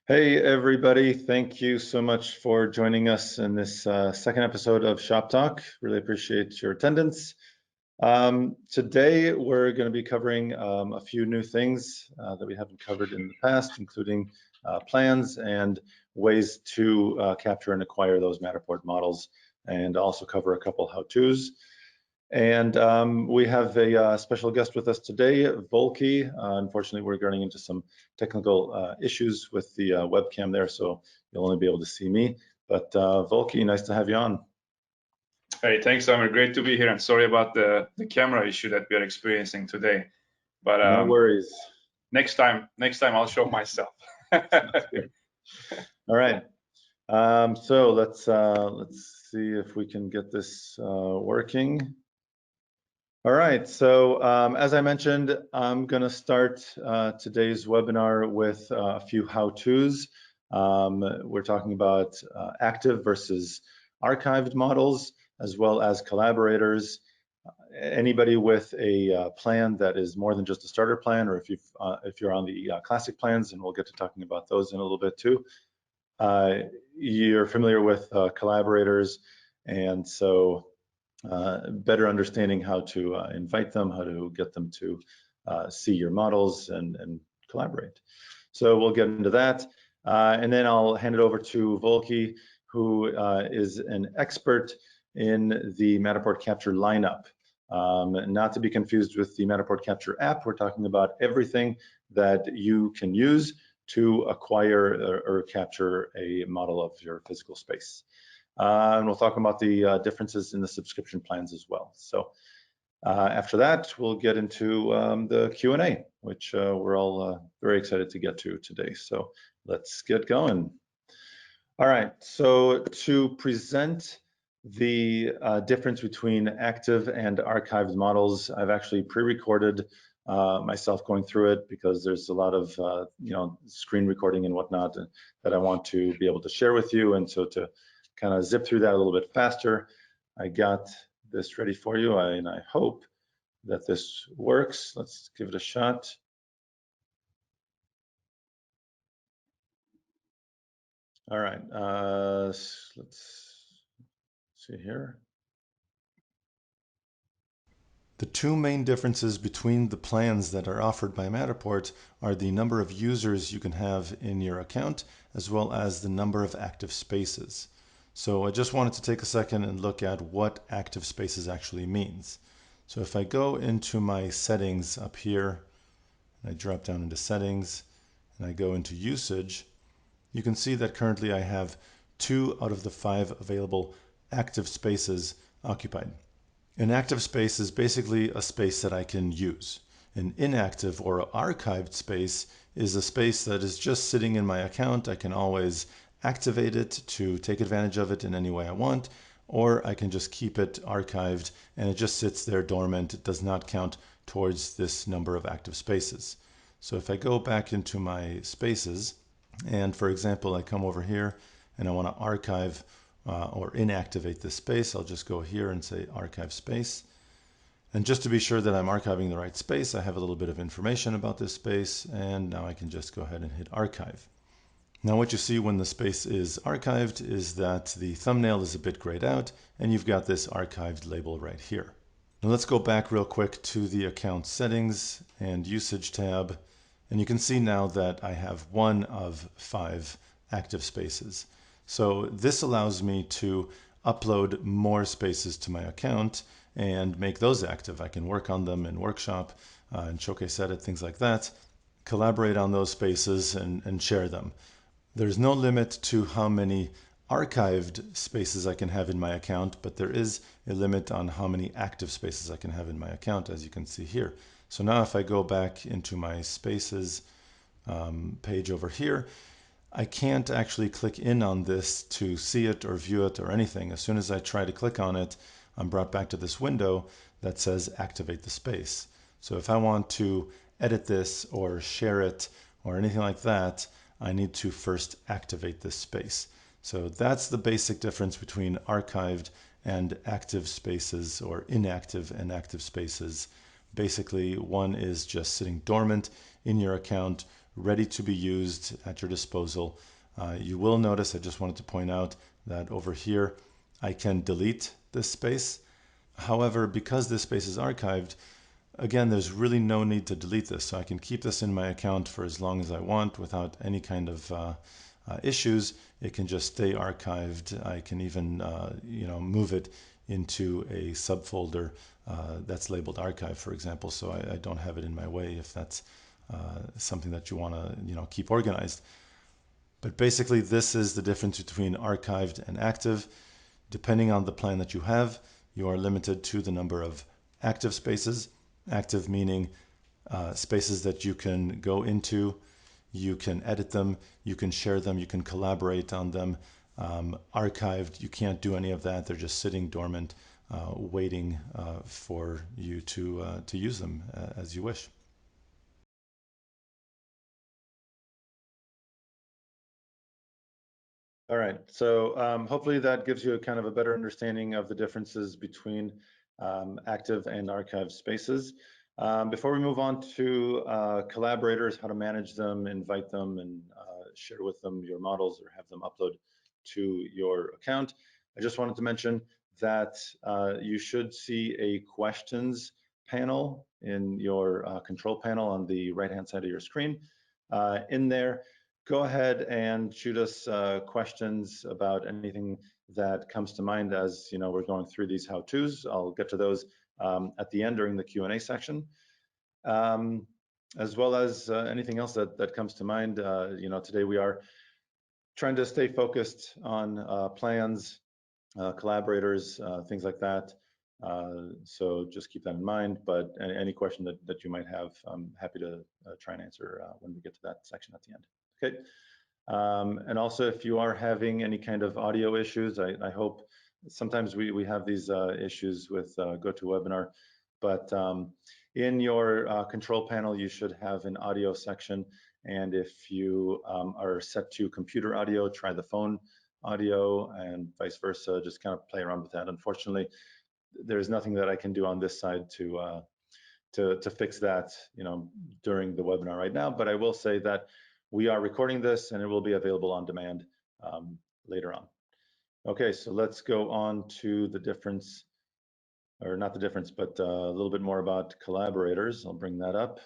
Hey, everybody. Thank you so much for joining us in this second episode of Shop Talk. Really appreciate your attendance. Today, we're going to be covering a few new things that we haven't covered in the past, including plans and ways to capture and acquire those Matterport models, and also cover a couple how-tos. And we have a special guest with us today, Volkie. Unfortunately, we're running into some technical issues with the webcam there, so you'll only be able to see me. But Volkie, nice to have you on. Hey, thanks, Amir. Great to be here, and sorry about the camera issue that we are experiencing today. But No worries. next time I'll show myself. All right. So let's see if we can get this working. All right, so as I mentioned, I'm going to start today's webinar with a few how-tos. We're talking about active versus archived models, as well as collaborators. Anybody with a plan that is more than just a starter plan, or if you're on the classic plans, and we'll get to talking about those in a little bit too, you're familiar with collaborators, and so better understanding how to invite them, how to get them to see your models and collaborate. So we'll get into that. And then I'll hand it over to Volkie, who is an expert in the Matterport Capture lineup. Not to be confused with the Matterport Capture app. We're talking about everything that you can use to acquire or capture a model of your physical space. And we'll talk about the differences in the subscription plans as well. So after that, we'll get into the Q&A, which we're all very excited to get to today. So let's get going. All right, so to present the difference between active and archived models, I've actually pre-recorded myself going through it because there's a lot of screen recording and whatnot that I want to be able to share with you. And so to kind of zip through that a little bit faster, I got this ready for you, and I hope that this works. Let's give it a shot. All right, let's see here. The two main differences between the plans that are offered by Matterport are the number of users you can have in your account, as well as the number of active spaces. So I just wanted to take a second and look at what active spaces actually means. So if I go into my settings up here, and I drop down into settings, and I go into usage, you can see that currently I have 2 out of the 5 available active spaces occupied. An active space is basically a space that I can use. An inactive or archived space is a space that is just sitting in my account. I can always activate it to take advantage of it in any way I want, or I can just keep it archived and it just sits there dormant. It does not count towards this number of active spaces. So if I go back into my spaces, and for example, I come over here and I want to archive or inactivate this space, I'll just go here and say archive space. And just to be sure that I'm archiving the right space, I have a little bit of information about this space, and now I can just go ahead and hit archive. Now what you see when the space is archived is that the thumbnail is a bit grayed out, and you've got this archived label right here. Now let's go back real quick to the account settings and usage tab, and you can see now that I have 1 of 5 active spaces. So this allows me to upload more spaces to my account and make those active. I can work on them in Workshop and Showcase Edit, things like that, collaborate on those spaces and share them. There's no limit to how many archived spaces I can have in my account, but there is a limit on how many active spaces I can have in my account, as you can see here. So now if I go back into my spaces page over here, I can't actually click in on this to see it or view it or anything. As soon as I try to click on it, I'm brought back to this window that says activate the space. So if I want to edit this or share it or anything like that, I need to first activate this space. So that's the basic difference between archived and active spaces, or inactive and active spaces. Basically, one is just sitting dormant in your account, ready to be used at your disposal. You will notice, I just wanted to point out that over here, I can delete this space. However, because this space is archived, again, there's really no need to delete this. So I can keep this in my account for as long as I want without any kind of issues. It can just stay archived. I can even move it into a subfolder that's labeled archive, for example, so I don't have it in my way if that's something that you want to keep organized. But basically, this is the difference between archived and active. Depending on the plan that you have, you are limited to the number of active spaces. Active meaning spaces that you can go into, you can edit them, you can share them, you can collaborate on them. Archived, you can't do any of that. They're just sitting dormant, waiting for you to use them as you wish. All right, so hopefully that gives you a kind of a better understanding of the differences between active and archived spaces. Before we move on to collaborators, how to manage them, invite them, and share with them your models or have them upload to your account, I just wanted to mention that you should see a questions panel in your control panel on the right-hand side of your screen. In there, go ahead and shoot us questions about anything that comes to mind as we're going through these how-tos. I'll get to those at the end during the Q&A section, as well as anything else that comes to mind. Today we are trying to stay focused on plans, collaborators, things like that. So just keep that in mind, but any question that you might have, I'm happy to try and answer when we get to that section at the end. Okay. And also, if you are having any kind of audio issues, I hope sometimes we have these issues with GoToWebinar, but in your control panel, you should have an audio section. And if you are set to computer audio, try the phone audio and vice versa. Just kind of play around with that. Unfortunately, there's nothing that I can do on this side to fix that, during the webinar right now. But I will say that we are recording this and it will be available on demand later on. Okay, so let's go on to the difference, or not the difference, but a little bit more about collaborators. I'll bring that up.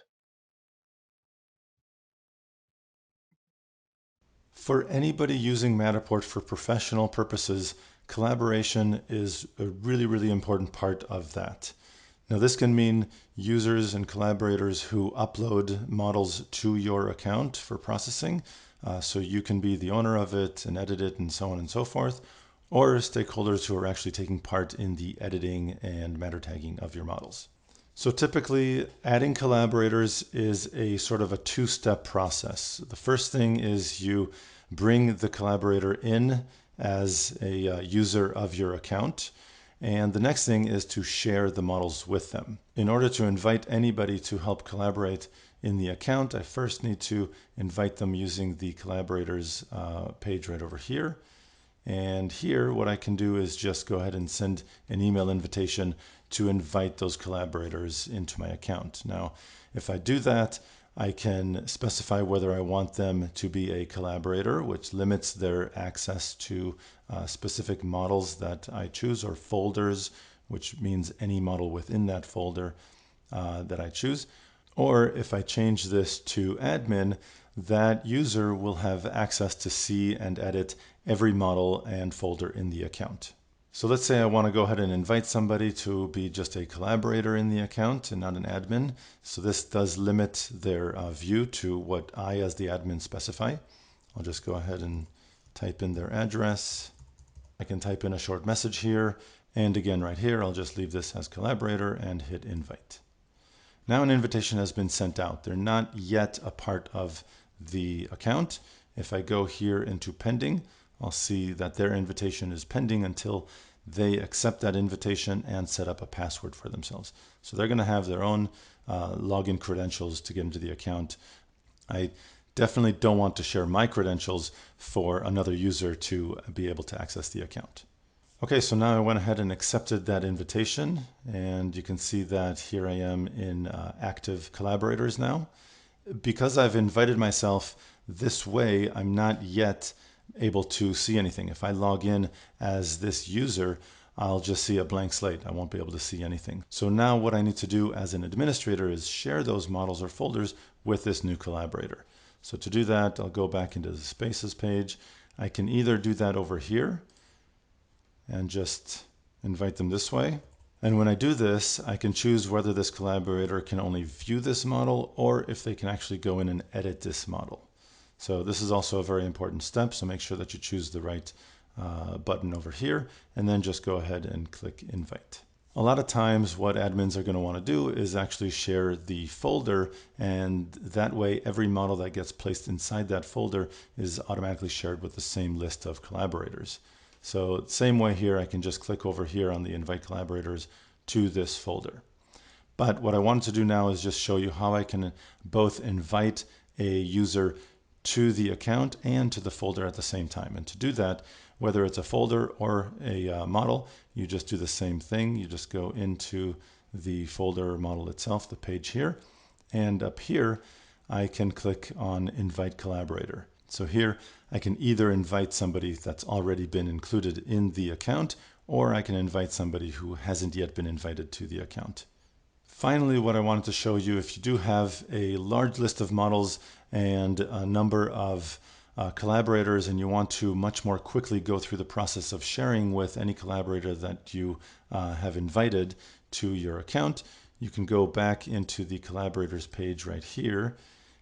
For anybody using Matterport for professional purposes, collaboration is a really, really important part of that. Now, this can mean users and collaborators who upload models to your account for processing, so you can be the owner of it and edit it and so on and so forth, or stakeholders who are actually taking part in the editing and matter tagging of your models. So typically, adding collaborators is a sort of a two-step process. The first thing is you bring the collaborator in as a user of your account. And the next thing is to share the models with them. In order to invite anybody to help collaborate in the account, I first need to invite them using the collaborators page right over here. And here, what I can do is just go ahead and send an email invitation to invite those collaborators into my account. Now, if I do that, I can specify whether I want them to be a collaborator, which limits their access to specific models that I choose, or folders, which means any model within that folder that I choose. Or if I change this to admin, that user will have access to see and edit every model and folder in the account. So let's say I want to go ahead and invite somebody to be just a collaborator in the account and not an admin. So this does limit their view to what I, as the admin, specify. I'll just go ahead and type in their address. I can type in a short message here. And again, right here, I'll just leave this as collaborator and hit invite. Now an invitation has been sent out. They're not yet a part of the account. If I go here into pending, I'll see that their invitation is pending until they accept that invitation and set up a password for themselves. So they're going to have their own login credentials to get into the account. I definitely don't want to share my credentials for another user to be able to access the account. Okay, so now I went ahead and accepted that invitation, and you can see that here I am in active collaborators now. because I've invited myself this way, I'm not yet able to see anything. If I log in as this user, I'll just see a blank slate. I won't be able to see anything. So now what I need to do as an administrator is share those models or folders with this new collaborator. So to do that, I'll go back into the Spaces page. I can either do that over here and just invite them this way. And when I do this, I can choose whether this collaborator can only view this model or if they can actually go in and edit this model. So this is also a very important step, so make sure that you choose the right button over here, and then just go ahead and click Invite. A lot of times what admins are going to want to do is actually share the folder, and that way every model that gets placed inside that folder is automatically shared with the same list of collaborators. So same way here, I can just click over here on the Invite Collaborators to this folder. But what I wanted to do now is just show you how I can both invite a user to the account and to the folder at the same time. And to do that, whether it's a folder or a model, you just do the same thing. You just go into the folder model itself, the page here, and up here, I can click on Invite Collaborator. So here, I can either invite somebody that's already been included in the account, or I can invite somebody who hasn't yet been invited to the account. Finally, what I wanted to show you, if you do have a large list of models and a number of collaborators and you want to much more quickly go through the process of sharing with any collaborator that you have invited to your account, you can go back into the collaborators page right here,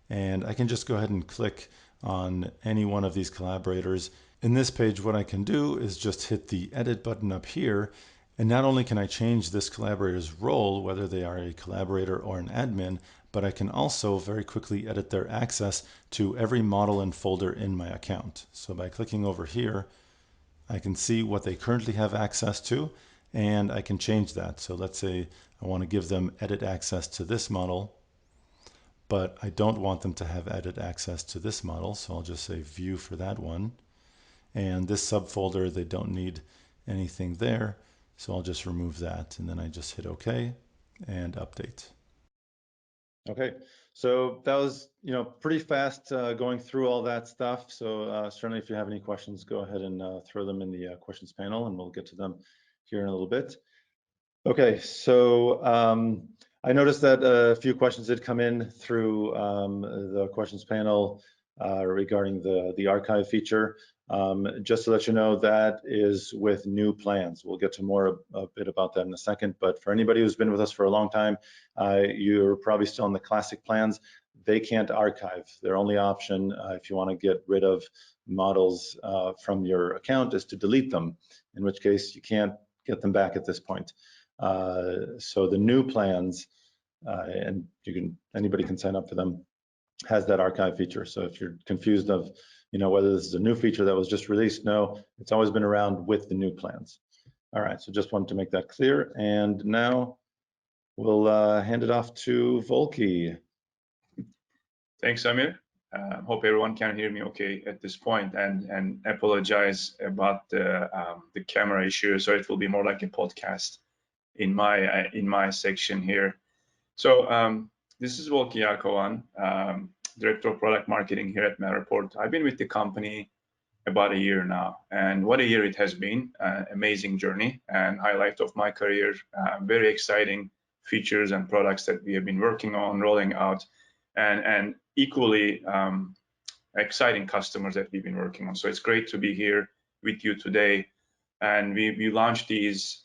and I can just go ahead and click on any one of these collaborators. In this page, what I can do is just hit the edit button up here, and not only can I change this collaborator's role, whether they are a collaborator or an admin, but I can also very quickly edit their access to every model and folder in my account. So by clicking over here, I can see what they currently have access to, and I can change that. So let's say I want to give them edit access to this model, but I don't want them to have edit access to this model. So I'll just say view for that one. And this subfolder, they don't need anything there. So I'll just remove that, and then I just hit OK and update. Okay, so that was pretty fast going through all that stuff. So certainly if you have any questions, go ahead and throw them in the questions panel, and we'll get to them here in a little bit. Okay, so I noticed that a few questions did come in through the questions panel regarding the archive feature. Just to let you know, that is with new plans. We'll get to a bit about that in a second, but for anybody who's been with us for a long time, you're probably still in the classic plans. They can't archive. Their only option, if you want to get rid of models from your account, is to delete them, in which case you can't get them back at this point. So the new plans, and anybody can sign up for them, has that archive feature. So if you're confused of whether this is a new feature that was just released, no, it's always been around with the new plans. All right, so just wanted to make that clear. And now we'll hand it off to Volkie. Thanks, Amir. Hope everyone can hear me okay at this point, and apologize about the camera issue. So it will be more like a podcast in my section here. So this is Volkie Yelkovan, Director of Product Marketing here at Matterport. I've been with the company about a year now, and what a year it has been. Amazing journey and highlight of my career. Very exciting features and products that we have been working on, rolling out, and equally exciting customers that we've been working on. So it's great to be here with you today. And we launched these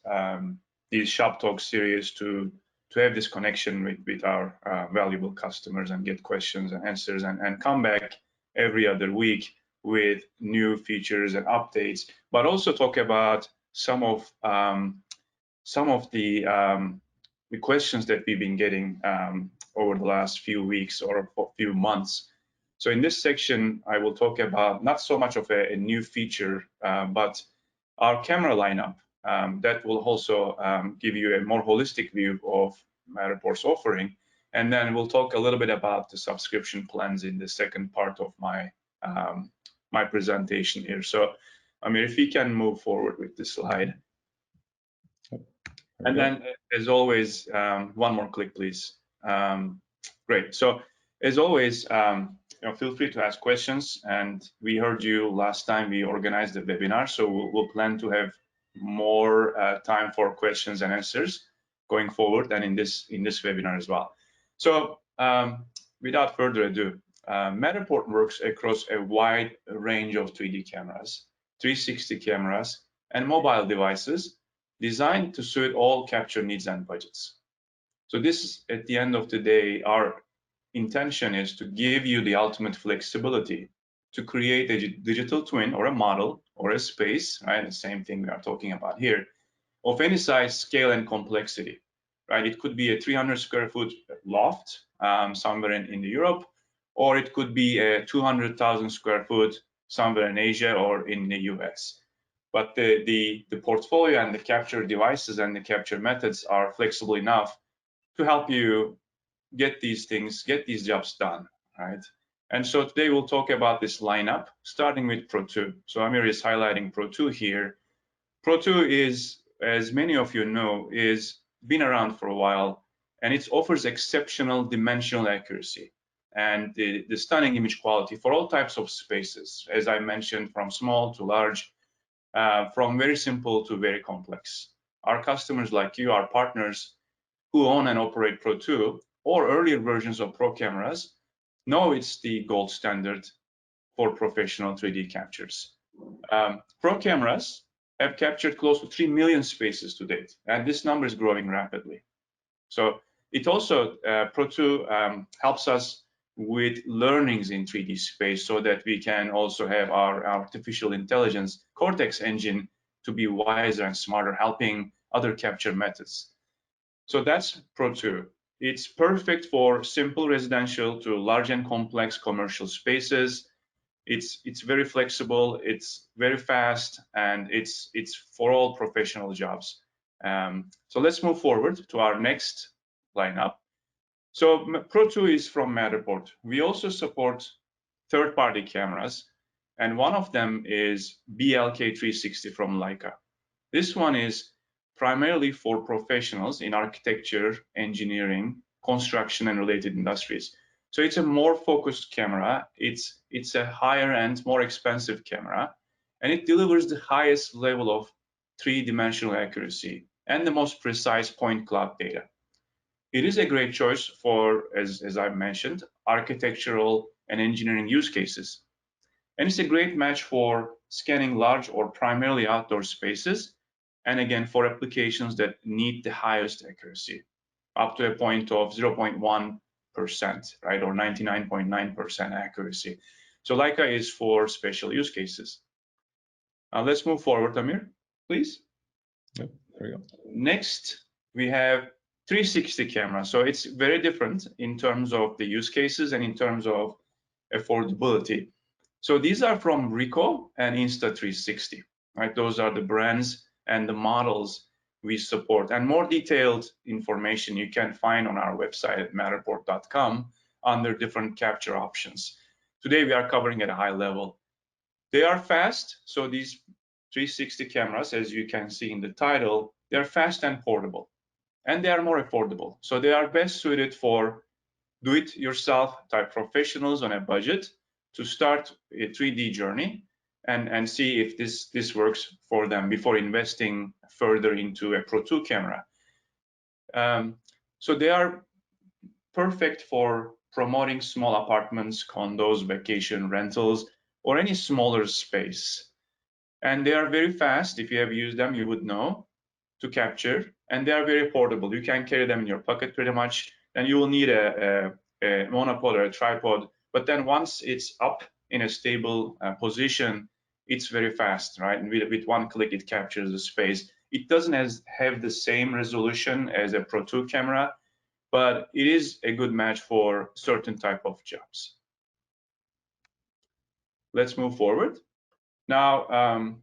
Shop Talk series to have this connection with our valuable customers and get questions and answers, and come back every other week with new features and updates, but also talk about some of the questions that we've been getting over the last few weeks or a few months. So in this section, I will talk about not so much of a new feature, but our camera lineup. That will also give you a more holistic view of Matterport's offering. And then we'll talk a little bit about the subscription plans in the second part of my my presentation here. So, Amir, if we can move forward with the slide. And then, as always, one more click, please. Great. So, As always, feel free to ask questions. And we heard you last time we organized the webinar, so we'll plan to have more time for questions and answers going forward, and in this webinar as well. So without further ado, Matterport works across a wide range of 3D cameras, 360 cameras, and mobile devices designed to suit all capture needs and budgets. So this, at the end of the day, our intention is to give you the ultimate flexibility to create a digital twin or a model or a space, right? The same thing we are talking about here, of any size, scale, and complexity, right? It could be a 300 square foot loft somewhere in Europe, or it could be a 200,000 square foot somewhere in Asia or in the US. But the portfolio and the capture devices and the capture methods are flexible enough to help you get these jobs done, right? And so today we'll talk about this lineup, starting with Pro 2. So Amir is highlighting Pro 2 here. Pro 2 is, as many of you know, is been around for a while, and it offers exceptional dimensional accuracy and the stunning image quality for all types of spaces, as I mentioned, from small to large, from very simple to very complex. Our customers like you, our partners who own and operate Pro 2 or earlier versions of Pro cameras, know it's the gold standard for professional 3D captures. Pro cameras have captured close to 3 million spaces to date, and this number is growing rapidly. So it also, Pro 2 helps us with learnings in 3D space so that we can also have our artificial intelligence Cortex engine to be wiser and smarter, helping other capture methods. So that's Pro 2. It's perfect for simple residential to large and complex commercial spaces. It's very flexible, it's very fast, and it's for all professional jobs. So let's move forward to our next lineup. So Pro 2 is from Matterport. We also support third-party cameras, and one of them is BLK360 from Leica. This one is primarily for professionals in architecture, engineering, construction, and related industries. So it's a more focused camera. It's a higher end, more expensive camera, and it delivers the highest level of three-dimensional accuracy and the most precise point cloud data. It is a great choice for, as I've mentioned, architectural and engineering use cases. And it's a great match for scanning large or primarily outdoor spaces, and again, for applications that need the highest accuracy, up to a point of 0.1%, right, or 99.9% accuracy. So Leica is for special use cases. Let's move forward, Amir, please. Yep, there we go. Next, we have 360 camera. So it's very different in terms of the use cases and in terms of affordability. So these are from Ricoh and Insta360, right? Those are the brands and the models we support. And more detailed information you can find on our website at matterport.com under different capture options. Today we are covering at a high level. They are fast, so these 360 cameras, as you can see in the title, they're fast and portable, and they are more affordable. So they are best suited for do-it-yourself type professionals on a budget to start a 3D journey and see if this works for them before investing further into a Pro 2 camera. So they are perfect for promoting small apartments, condos, vacation rentals, or any smaller space. And they are very fast. If you have used them, you would know, to capture, and they are very portable. You can carry them in your pocket pretty much, and you will need a monopod or a tripod. But then once it's up in a stable position, it's very fast, right? And with one click, it captures the space. It doesn't have the same resolution as a Pro 2 camera, but it is a good match for certain type of jobs. Let's move forward. Now,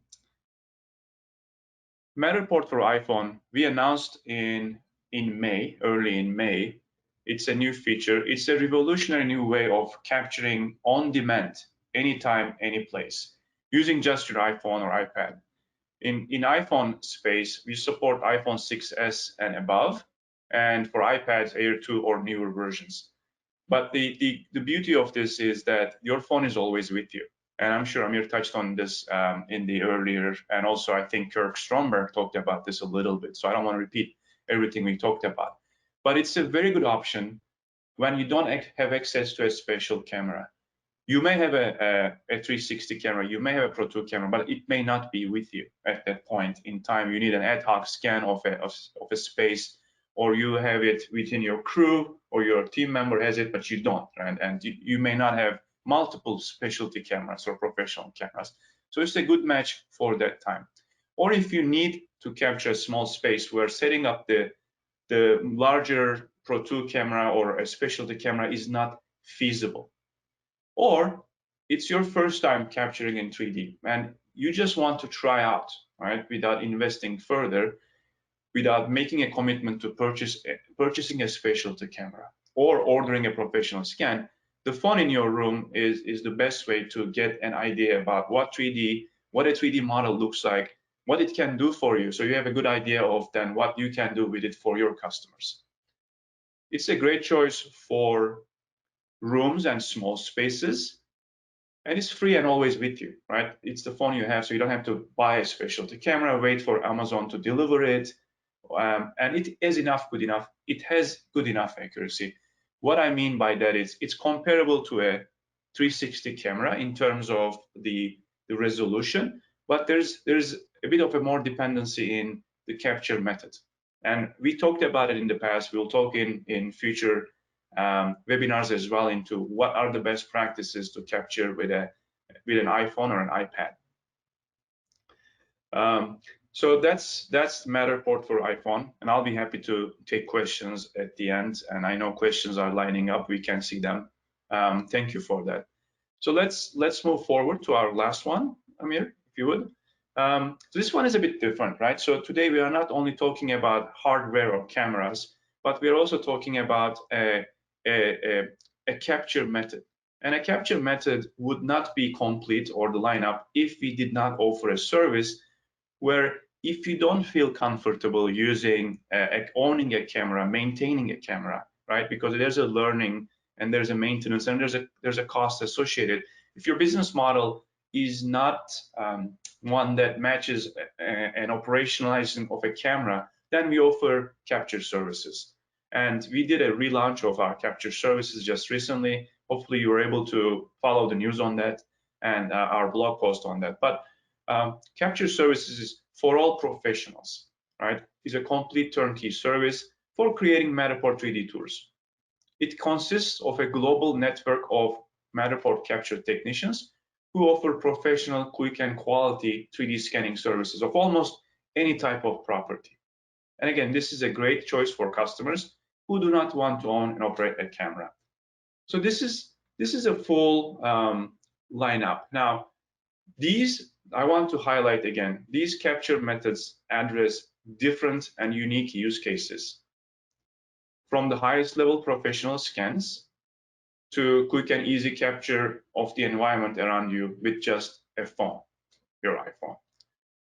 Matterport for iPhone, we announced in May, early in May. It's a new feature. It's a revolutionary new way of capturing on demand, anytime, any place, using just your iPhone or iPad. In iPhone space, we support iPhone 6s and above, and for iPads, Air 2 or newer versions. But the beauty of this is that your phone is always with you. And I'm sure Amir touched on this in the earlier, and also I think Kirk Stromberg talked about this a little bit. So I don't want to repeat everything we talked about. But it's a very good option when you don't have access to a special camera. You may have a 360 camera, you may have a Pro 2 camera, but it may not be with you at that point in time. You need an ad hoc scan of a space, or you have it within your crew, or your team member has it, but you don't, right? And you may not have multiple specialty cameras or professional cameras. So it's a good match for that time. Or if you need to capture a small space where setting up the larger Pro 2 camera or a specialty camera is not feasible. Or it's your first time capturing in 3D and you just want to try out, right, without investing further, without making a commitment to purchasing a specialty camera or ordering a professional scan. The phone in your room is the best way to get an idea about what a 3D model looks like, what it can do for you, so you have a good idea of then what you can do with it for your customers. It's a great choice for rooms and small spaces, and it's free and always with you, right? It's the phone you have, so you don't have to buy a specialty camera, wait for Amazon to deliver it, and it is good enough. It has good enough accuracy. What I mean by that is it's comparable to a 360 camera in terms of the resolution, but there's a bit of a more dependency in the capture method. And we talked about it in the past. We'll talk in future webinars as well into what are the best practices to capture with an iPhone or an iPad. So that's Matterport for iPhone, and I'll be happy to take questions at the end. And I know questions are lining up; we can see them. Thank you for that. So let's move forward to our last one, Amir, if you would. So this one is a bit different, right? So today we are not only talking about hardware or cameras, but we are also talking about a capture method. And a capture method would not be complete or the lineup if we did not offer a service where if you don't feel comfortable using, owning a camera, maintaining a camera, right? Because there's a learning and there's a maintenance and there's a cost associated. If your business model is not one that matches an operationalizing of a camera, then we offer capture services. And we did a relaunch of our capture services just recently. Hopefully you were able to follow the news on that and our blog post on that. But capture services is for all professionals, right? It's a complete turnkey service for creating Matterport 3D tours. It consists of a global network of Matterport capture technicians who offer professional, quick, and quality 3D scanning services of almost any type of property. And again, this is a great choice for customers who do not want to own and operate a camera. So this is a full lineup. Now, I want to highlight again, these capture methods address different and unique use cases, from the highest level professional scans to quick and easy capture of the environment around you with just a phone, your iPhone.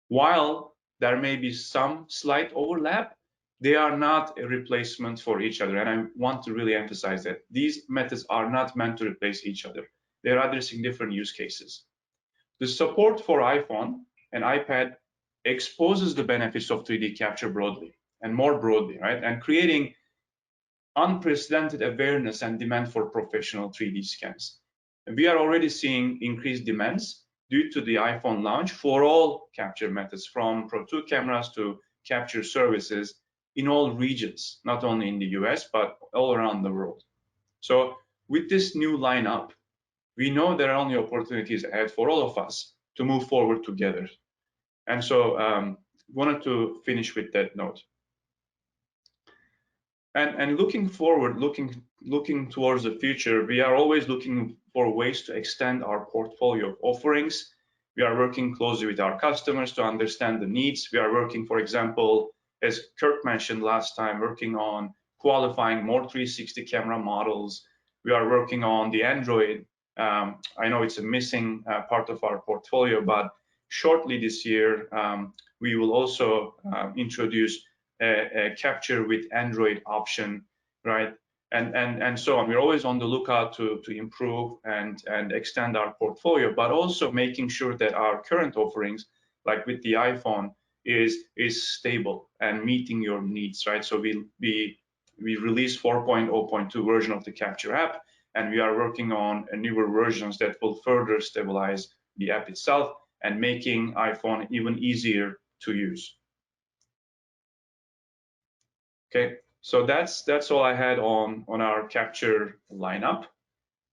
While there may be some slight overlap, they are not a replacement for each other. And I want to really emphasize that these methods are not meant to replace each other. They're addressing different use cases. The support for iPhone and iPad exposes the benefits of 3D capture broadly and more broadly, right? And creating unprecedented awareness and demand for professional 3D scans. And we are already seeing increased demands due to the iPhone launch for all capture methods, from Pro 2 cameras to capture services in all regions, not only in the US, but all around the world. So with this new lineup, we know there are only opportunities ahead for all of us to move forward together. And so wanted to finish with that note. And looking forward, looking towards the future, we are always looking for ways to extend our portfolio of offerings. We are working closely with our customers to understand the needs. We are working, for example, as Kirk mentioned last time, working on qualifying more 360 camera models. We are working on the Android. I know it's a missing part of our portfolio, but shortly this year, we will also introduce a capture with Android option, right? and so on. We're always on the lookout to improve and extend our portfolio, but also making sure that our current offerings, like with the iPhone, is stable and meeting your needs, right? So we released 4.0.2 version of the Capture app, and we are working on newer versions that will further stabilize the app itself and making iPhone even easier to use. Okay, so that's all I had on our Capture lineup.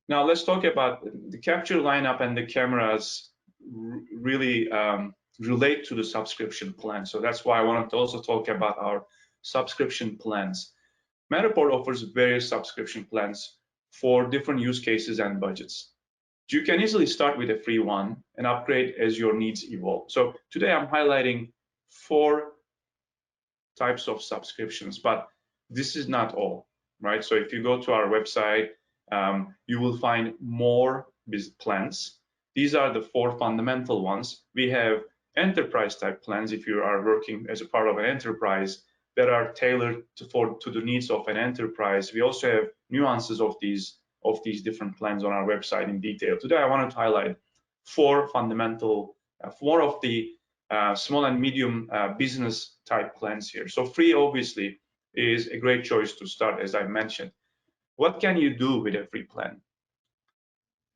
Now let's talk about the Capture lineup, and the cameras really relate to the subscription plan. So that's why I wanted to also talk about our subscription plans. Matterport offers various subscription plans for different use cases and budgets. You can easily start with a free one and upgrade as your needs evolve. So today I'm highlighting 4 types of subscriptions, but this is not all, right? So if you go to our website, you will find more plans. These are the 4 fundamental ones. We have enterprise type plans if you are working as a part of an enterprise that are tailored to the needs of an enterprise. We also have nuances of these different plans on our website in detail. Today I wanted to highlight 4 fundamental, 4 of the small and medium business type plans here. So free obviously is a great choice to start, as I mentioned. What can you do with a free plan?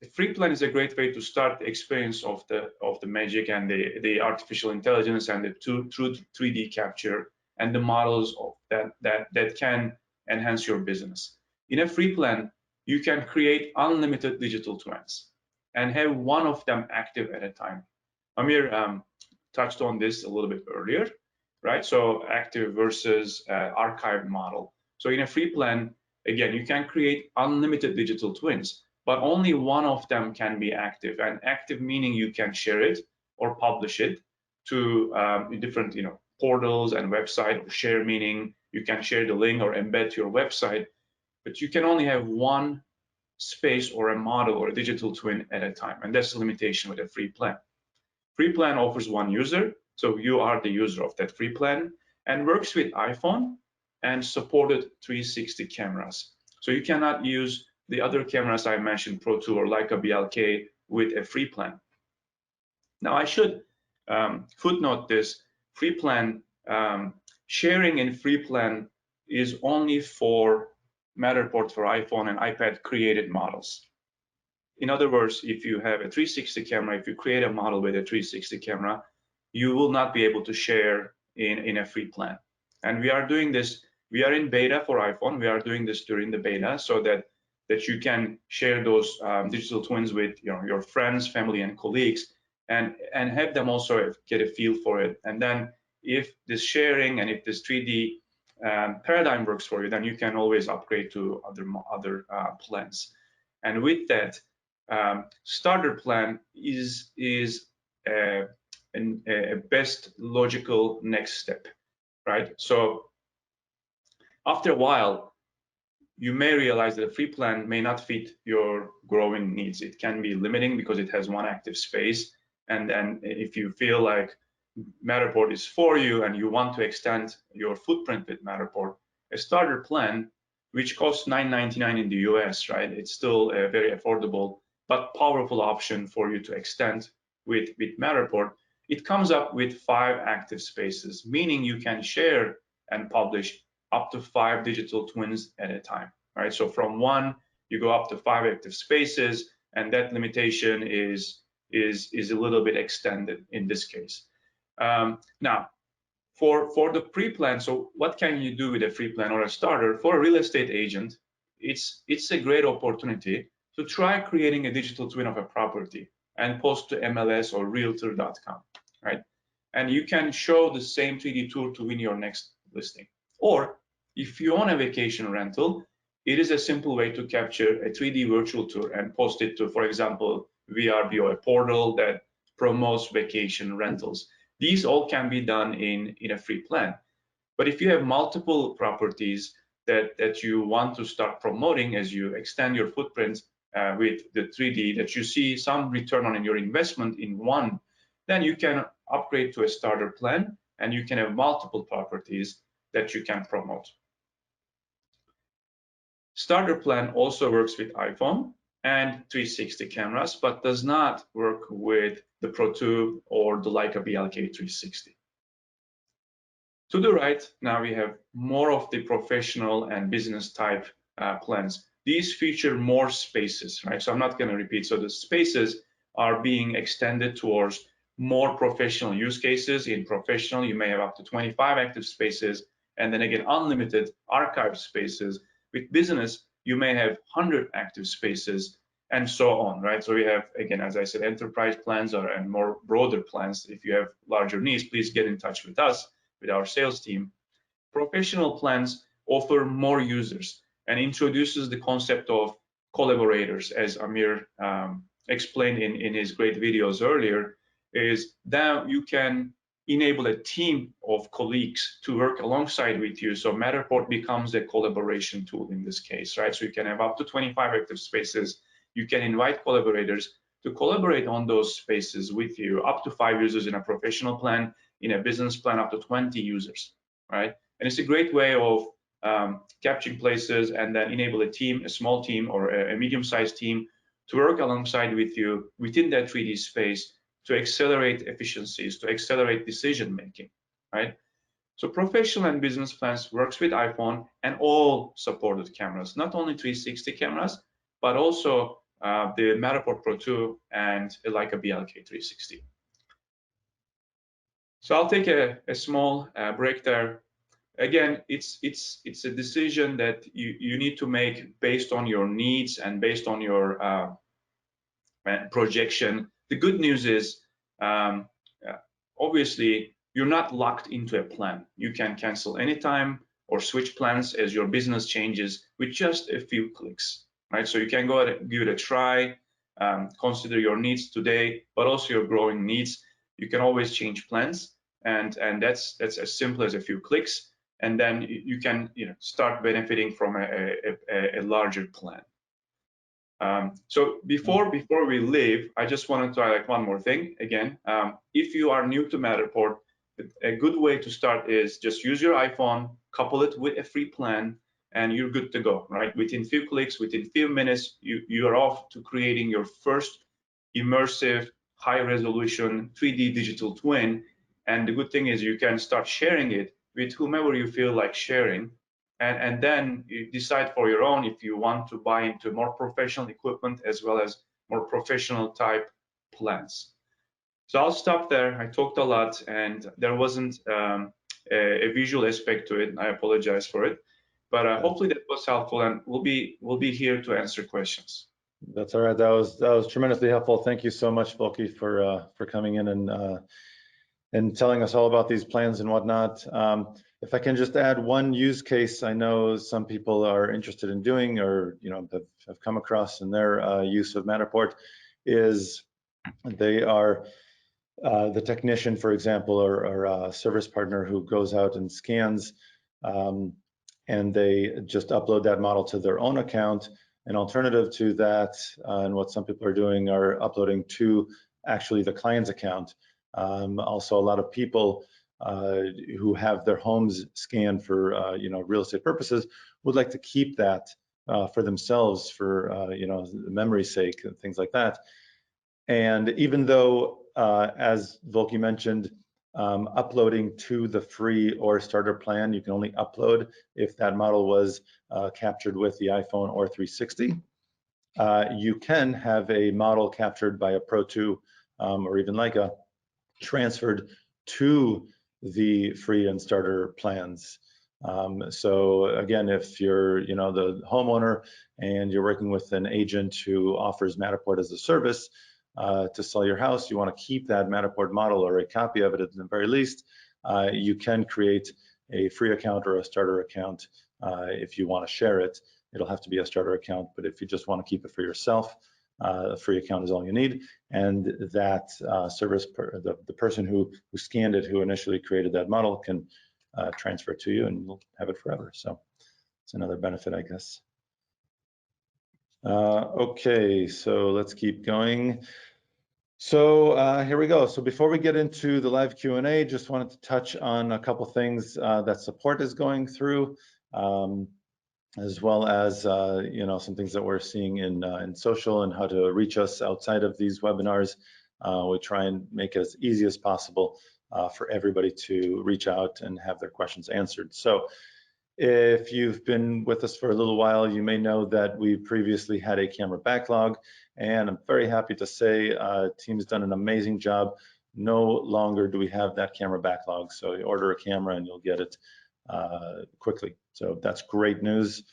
The free plan is a great way to start the experience of the magic and the artificial intelligence and the true 3D capture and the models of that can enhance your business. In a free plan, you can create unlimited digital twins and have one of them active at a time. Amir touched on this a little bit earlier, right? So active versus archived model. So in a free plan, again, you can create unlimited digital twins, but only one of them can be active. And active meaning you can share it or publish it to different, portals and website. Or share meaning you can share the link or embed to your website, but you can only have one space or a model or a digital twin at a time, and that's the limitation with a free plan. Free plan offers one user, so you are the user of that free plan, and works with iPhone and supported 360 cameras. So you cannot use the other cameras I mentioned, Pro 2 or Leica BLK, with a free plan. Now I should footnote this. Free plan, sharing in free plan is only for Matterport for iPhone and iPad created models. In other words, if you have a 360 camera, if you create a model with a 360 camera, you will not be able to share in a free plan. And we are doing this, we are in beta for iPhone, we are doing this during the beta so that you can share those digital twins with your friends, family, and colleagues, and have them also get a feel for it. And then if this sharing and if this 3D paradigm works for you, then you can always upgrade to other plans. And with that, starter plan is a best logical next step, right? So after a while, you may realize that a free plan may not fit your growing needs. It can be limiting because it has one active space. And then if you feel like Matterport is for you and you want to extend your footprint with Matterport, a starter plan, which costs $9.99 in the US, right? It's still a very affordable but powerful option for you to extend with Matterport. It comes up with 5 active spaces, meaning you can share and publish up to 5 digital twins at a time, right? So from 1, you go up to 5 active spaces, and that limitation is a little bit extended in this case. Now, for the pre-plan, so what can you do with a free plan or a starter? For a real estate agent, it's a great opportunity to try creating a digital twin of a property and post to MLS or realtor.com, right? And you can show the same 3D tour to win your next listing. Or if you own a vacation rental, it is a simple way to capture a 3D virtual tour and post it to, for example, VRBO, a portal that promotes vacation rentals. These all can be done in a free plan. But if you have multiple properties that you want to start promoting as you extend your footprint with the 3D, that you see some return on your investment in one, then you can upgrade to a starter plan and you can have multiple properties that you can promote. Starter plan also works with iPhone and 360 cameras, but does not work with the Pro 2 or the Leica BLK 360. To the right, now we have more of the professional and business type plans. These feature more spaces, right? So I'm not going to repeat. So the spaces are being extended towards more professional use cases. In professional, you may have up to 25 active spaces, and then again, unlimited archive spaces. With business, you may have 100 active spaces, and so on, right? So we have, again, as I said, enterprise plans and more broader plans. If you have larger needs, please get in touch with us, with our sales team. Professional plans offer more users and introduces the concept of collaborators, as Amir explained in his great videos earlier, is that you can enable a team of colleagues to work alongside with you. So Matterport becomes a collaboration tool in this case, right? So you can have up to 25 active spaces. You can invite collaborators to collaborate on those spaces with you, up to 5 users in a professional plan, in a business plan up to 20 users, right? And it's a great way of capturing places and then enable a team, a small team or a medium-sized team to work alongside with you within that 3D space to accelerate efficiencies, to accelerate decision-making, right? So professional and business plans works with iPhone and all supported cameras, not only 360 cameras, but also the Matterport Pro 2 and Leica BLK 360. So I'll take a small break there. Again, it's a decision that you need to make based on your needs and based on your projection. The good news is, obviously, you're not locked into a plan. You can cancel anytime or switch plans as your business changes with just a few clicks, right? So you can go ahead and give it a try, consider your needs today, but also your growing needs. You can always change plans, and that's as simple as a few clicks, and then you can start benefiting from a larger plan. So before we leave, I just wanted to highlight one more thing. Again, if you are new to Matterport, a good way to start is just use your iPhone, couple it with a free plan, and you're good to go, right? Within few clicks, within few minutes, you are off to creating your first immersive, high-resolution 3D digital twin. And the good thing is you can start sharing it with whomever you feel like sharing. And then you decide for your own if you want to buy into more professional equipment as well as more professional type plans. So I'll stop there. I talked a lot and there wasn't a visual aspect to it. I apologize for it, but hopefully that was helpful, and we'll be here to answer questions. That's all right. That was tremendously helpful. Thank you so much, Volkie, for coming in and telling us all about these plans and whatnot. If I can just add one use case I know some people are interested in doing or have come across in their use of Matterport is they are the technician, for example, or a service partner who goes out and scans and they just upload that model to their own account. An alternative to that, and what some people are doing, are uploading to actually the client's account. Also, a lot of people who have their homes scanned for real estate purposes would like to keep that for themselves for memory's sake and things like that. And even though, as Volkie mentioned, uploading to the free or starter plan, you can only upload if that model was captured with the iPhone or 360. You can have a model captured by a Pro 2 or even Leica transferred to the free and starter plans. So again, if you're the homeowner and you're working with an agent who offers Matterport as a service to sell your house, you want to keep that Matterport model or a copy of it at the very least, you can create a free account or a starter account. If you want to share it, it'll have to be a starter account, but if you just want to keep it for yourself, a free account is all you need, and that the person who scanned it, who initially created that model, can transfer it to you, and you'll have it forever. So it's another benefit, I guess. Okay, so let's keep going. So here we go. So before we get into the live Q&A, just wanted to touch on a couple things that support is going through. as well as some things that we're seeing in social and how to reach us outside of these webinars. We try and make it as easy as possible for everybody to reach out and have their questions answered. So if you've been with us for a little while, you may know that we previously had a camera backlog, and I'm very happy to say team's done an amazing job. No longer do we have that camera backlog. So you order a camera and you'll get it quickly. So that's great news.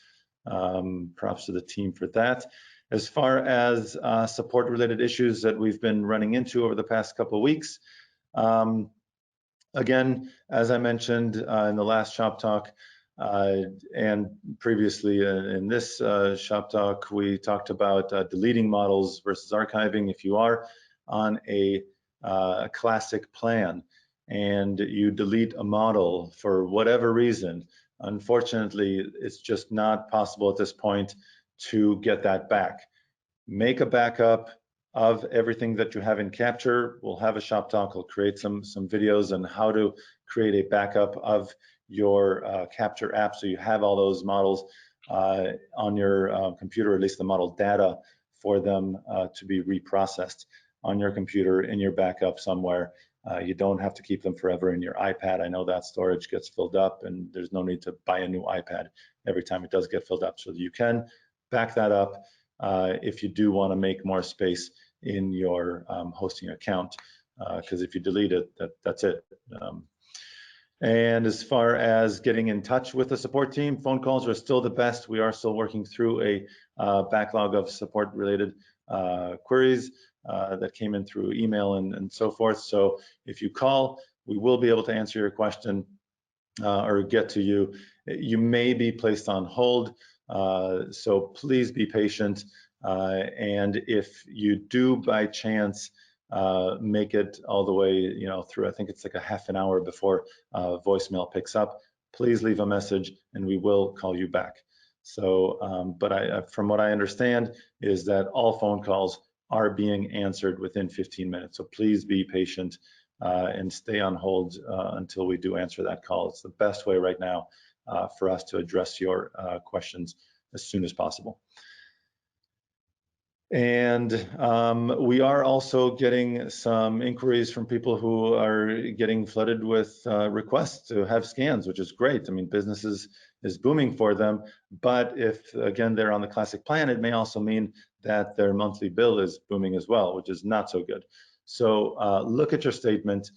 Props to the team for that. As far as support related issues that we've been running into over the past couple of weeks, again, as I mentioned in the last shop talk, and previously in this shop talk, we talked about deleting models versus archiving. If you are on a classic plan and you delete a model for whatever reason, unfortunately, it's just not possible at this point to get that back. Make a backup of everything that you have in Capture. We'll have a shop talk. We'll create some videos on how to create a backup of your Capture app, so you have all those models on your computer, at least the model data for them to be reprocessed on your computer in your backup somewhere. You don't have to keep them forever in your iPad. I know that storage gets filled up and there's no need to buy a new iPad every time it does get filled up. So you can back that up if you do want to make more space in your hosting account, because if you delete it, that's it. And as far as getting in touch with the support team, phone calls are still the best. We are still working through a backlog of support related queries that came in through email and so forth. So if you call, we will be able to answer your question or get to you. You may be placed on hold, so please be patient. And if you do by chance make it all the way through, I think it's like a half an hour before voicemail picks up, please leave a message and we will call you back. So but from what I understand is that all phone calls are being answered within 15 minutes, so please be patient and stay on hold until we do answer that call. It's the best way right now for us to address your questions as soon as possible. And we are also getting some inquiries from people who are getting flooded with requests to have scans, which is great. I mean, business is booming for them, but if, again, they're on the classic plan, it may also mean that their monthly bill is booming as well, which is not so good. So look at your statement,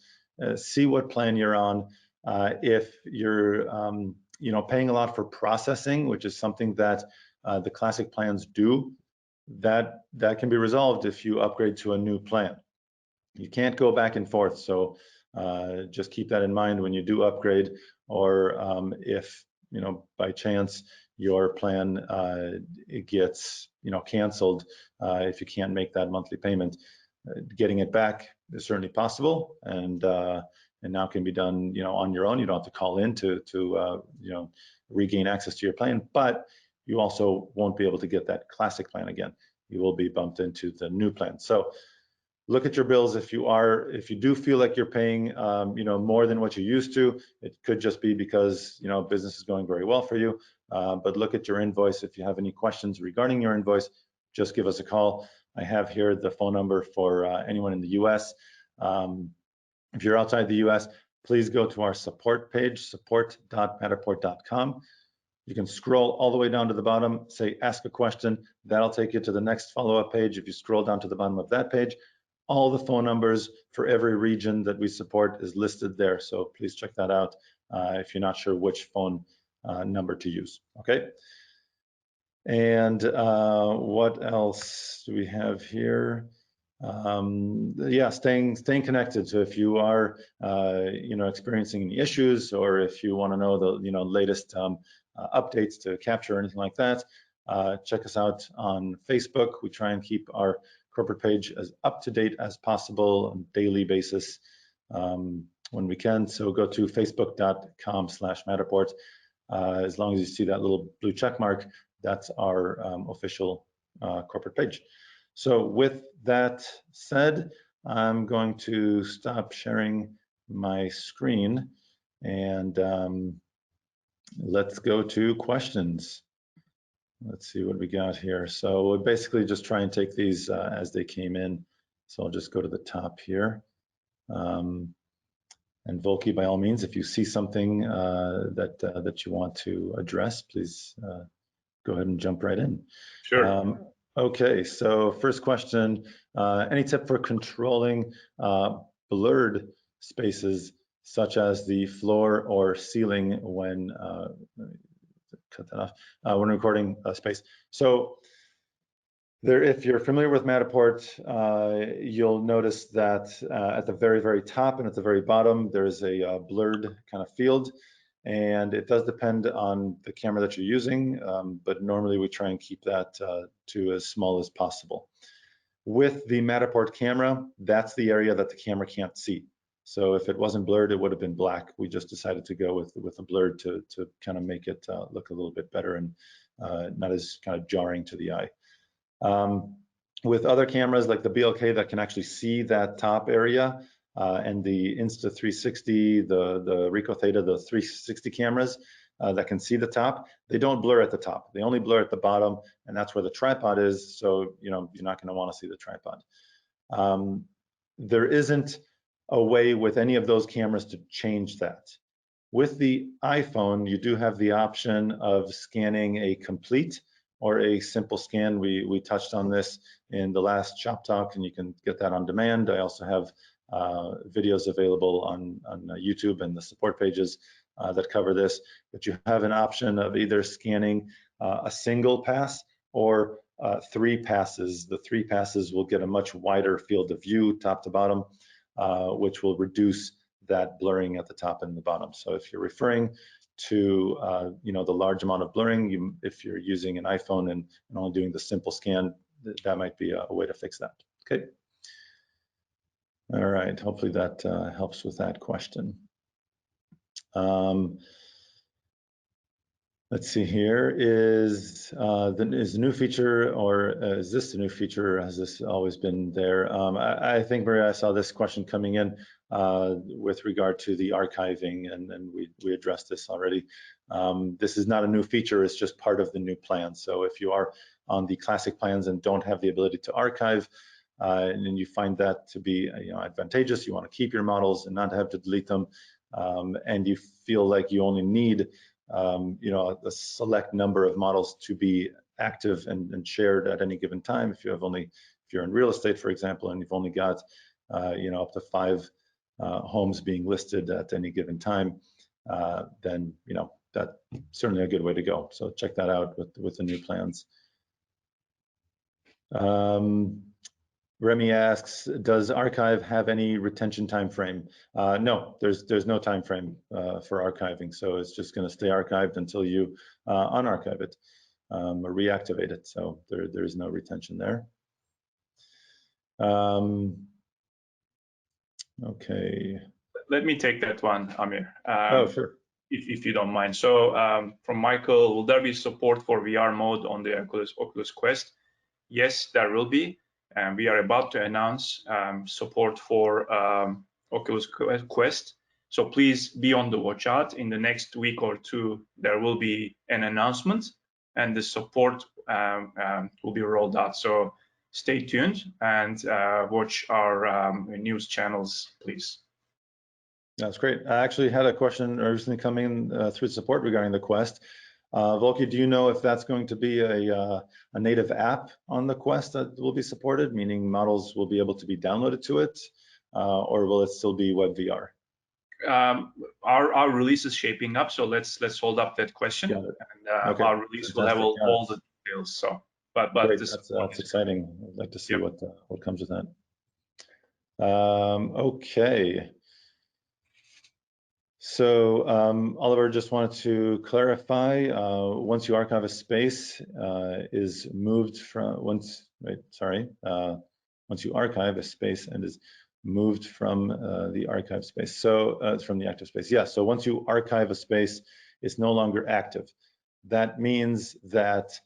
see what plan you're on. If you're paying a lot for processing, which is something that the classic plans do, that can be resolved if you upgrade to a new plan. You can't go back and forth, so just keep that in mind when you do upgrade, or if by chance your plan it gets canceled, if you can't make that monthly payment, getting it back is certainly possible, and now can be done on your own. You don't have to call in to regain access to your plan, but you also won't be able to get that classic plan again. You will be bumped into the new plan. So look at your bills. If you do feel like you're paying more than what you used to, it could just be because business is going very well for you. But look at your invoice. If you have any questions regarding your invoice, just give us a call. I have here the phone number for anyone in the US. If you're outside the US, please go to our support page, support.matterport.com. You can scroll all the way down to the bottom, say ask a question. That'll take you to the next follow-up page. If you scroll down to the bottom of that page, all the phone numbers for every region that we support is listed there. So please check that out if you're not sure which phone number to use, okay? And what else do we have here? Yeah, staying connected. So if you are experiencing any issues, or if you want to know the latest updates to Capture or anything like that, check us out on Facebook. We try and keep our corporate page as up to date as possible on a daily basis when we can. So go to facebook.com/Matterport. As long as you see that little blue check mark, that's our official corporate page. So with that said, I'm going to stop sharing my screen and let's go to questions. Let's see what we got here. So we'll basically just try and take these as they came in. So I'll just go to the top here. And Volkie, by all means, if you see something that you want to address, please go ahead and jump right in. Sure. Okay, so first question, any tip for controlling blurred spaces such as the floor or ceiling when, cut that off, when recording a space? So there, if you're familiar with Matterport, you'll notice that at the very, very top and at the very bottom, there's a blurred kind of field. And it does depend on the camera that you're using, but normally we try and keep that to as small as possible. With the Matterport camera, that's the area that the camera can't see. So if it wasn't blurred, it would have been black. We just decided to go with a blurred to kind of make it look a little bit better and not as kind of jarring to the eye. With other cameras like the BLK that can actually see that top area, and the Insta360, the Ricoh Theta, the 360 cameras that can see the top, they don't blur at the top. They only blur at the bottom, and that's where the tripod is. So you're not going to want to see the tripod. There isn't a way with any of those cameras to change that. With the iPhone, you do have the option of scanning a complete or a simple scan. We touched on this in the last Shop Talk, and you can get that on demand. I also have videos available on YouTube and the support pages that cover this. But you have an option of either scanning a single pass or 3 passes. The 3 passes will get a much wider field of view, top to bottom, which will reduce that blurring at the top and the bottom. So if you're referring to the large amount of blurring, if you're using an iPhone and only doing the simple scan, that might be a way to fix that. Okay. All right. Hopefully that helps with that question. Let's see here. Is the new feature, or is this the new feature, or has this always been there? I think, Maria, I saw this question coming in with regard to the archiving, and we addressed this already. This is not a new feature, it's just part of the new plan. So if you are on the classic plans and don't have the ability to archive, and you find that to be advantageous, you want to keep your models and not have to delete them, and you feel like you only need a select number of models to be active and shared at any given time. If you're in real estate, for example, and you've only got up to 5 homes being listed at any given time, then that's certainly a good way to go. So check that out with the new plans. Remy asks, does archive have any retention time frame? No, there's no time frame for archiving, so it's just going to stay archived until you unarchive it or reactivate it. So there's no retention there. Okay. Let me take that one, Amir. Oh, sure. If you don't mind. So from Michael, will there be support for VR mode on the Oculus Quest? Yes, there will be. And we are about to announce support for Oculus Quest. So please be on the watch out. In the next week or 2, there will be an announcement, and the support will be rolled out. So stay tuned and watch our news channels, please. That's great. I actually had a question recently coming through support regarding the Quest. Volkie, do you know if that's going to be a native app on the Quest that will be supported, meaning models will be able to be downloaded to it, or will it still be web VR? Our release is shaping up, so let's hold up that question, and okay. Our release will have all the details. So, but great. That's exciting. I'd like to see what comes with that. Okay. So Oliver just wanted to clarify, once you archive a space is moved from, once you archive a space and is moved from the archive space, so from the active space. Yeah, so once you archive a space, it's no longer active. That means that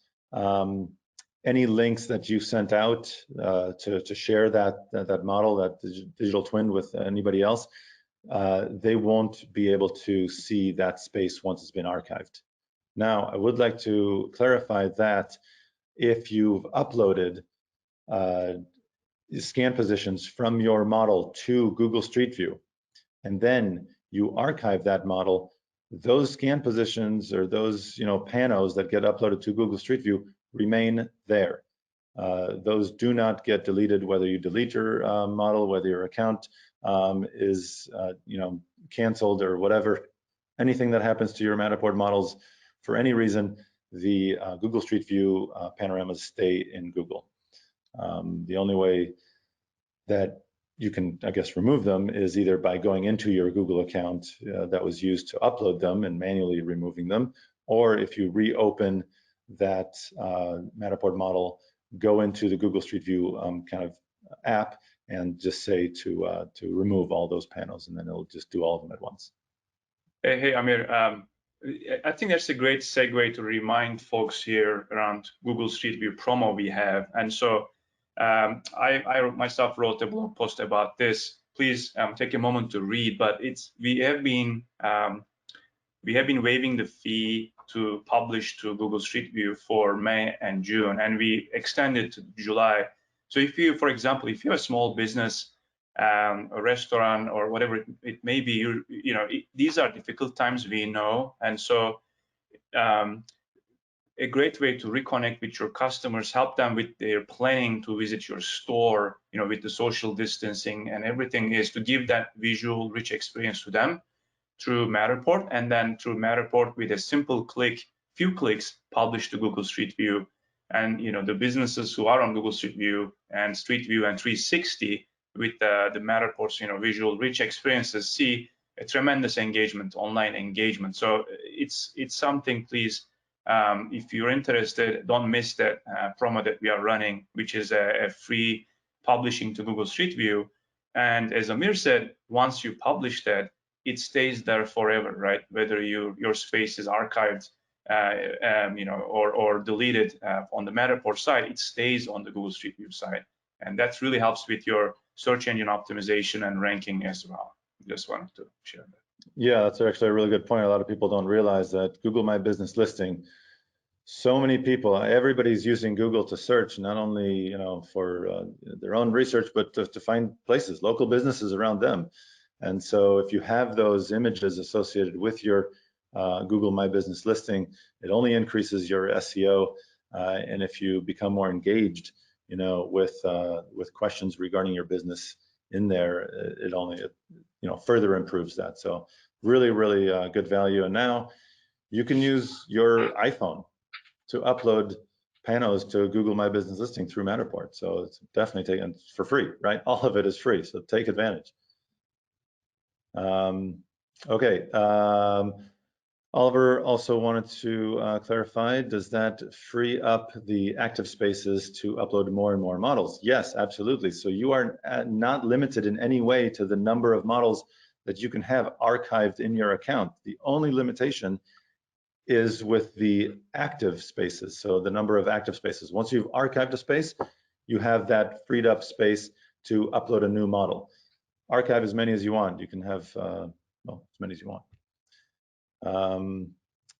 any links that you sent out to share that model, that digital twin with anybody else, they won't be able to see that space once it's been archived. Now, I would like to clarify that if you've uploaded scan positions from your model to Google Street View, and then you archive that model, those scan positions or those panos that get uploaded to Google Street View remain there. Those do not get deleted, whether you delete your model, whether your account is canceled or whatever. Anything that happens to your Matterport models for any reason, the Google Street View panoramas stay in Google. The only way that you can, I guess, remove them is either by going into your Google account that was used to upload them and manually removing them, or if you reopen that Matterport model, go into the Google Street View kind of app and just say to remove all those panels, and then it'll just do all of them at once. Hey, Amir, I think that's a great segue to remind folks here around Google Street View promo we have. And so I myself wrote a blog post about this. Please take a moment to read, but we have been waiving the fee to publish to Google Street View for May and June, and we extended to July. So if you, for example, if you're a small business, a restaurant or whatever it may be, these are difficult times, we know, and so a great way to reconnect with your customers, help them with their planning to visit your store, with the social distancing and everything, is to give that visual, rich experience to them through Matterport, and then through Matterport with a simple click, few clicks, publish to Google Street View. And the businesses who are on Google Street View and Street View and 360 with the Matterport's visual rich experiences see a tremendous engagement, online engagement. So it's something, please, if you're interested, don't miss that promo that we are running, which is a free publishing to Google Street View. And as Amir said, once you publish that, it stays there forever, right? Whether your space is archived, or deleted on the Matterport side, it stays on the Google Street View side, and that really helps with your search engine optimization and ranking as well. Just wanted to share that. Yeah, that's actually a really good point. A lot of people don't realize that Google My Business Listing, so many people, everybody's using Google to search, not only for their own research, but to find places, local businesses around them. And so if you have those images associated with your Google My Business Listing, it only increases your SEO. And if you become more engaged, with questions regarding your business in there, it only further improves that. So really, really good value. And now you can use your iPhone to upload panos to Google My Business Listing through Matterport. So it's definitely taken for free, right? All of it is free, so take advantage. Okay. Oliver also wanted to clarify, does that free up the active spaces to upload more and more models? Yes, absolutely. So you are not limited in any way to the number of models that you can have archived in your account. The only limitation is with the active spaces. So the number of active spaces. Once you've archived a space, you have that freed up space to upload a new model. Archive as many as you want. You can have as many as you want.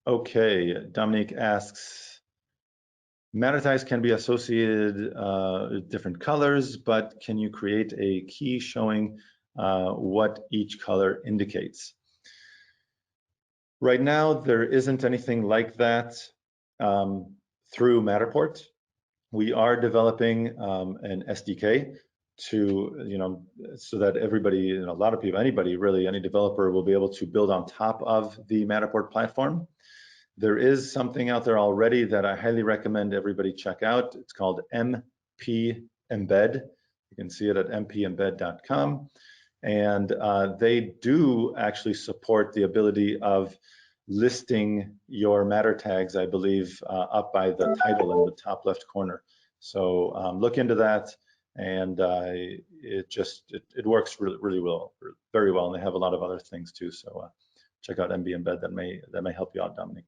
Okay, Dominique asks, Mattertiles can be associated with different colors, but can you create a key showing what each color indicates? Right now, there isn't anything like that through Matterport. We are developing an SDK to, so that everybody, a lot of people, anybody really, any developer will be able to build on top of the Matterport platform. There is something out there already that I highly recommend everybody check out. It's called MP Embed. You can see it at mpembed.com. And they do actually support the ability of listing your Matter tags, I believe, up by the title in the top left corner. So look into that, and it works really well, very well, and they have a lot of other things too. So check out MB Embed. That may help you out, Dominic.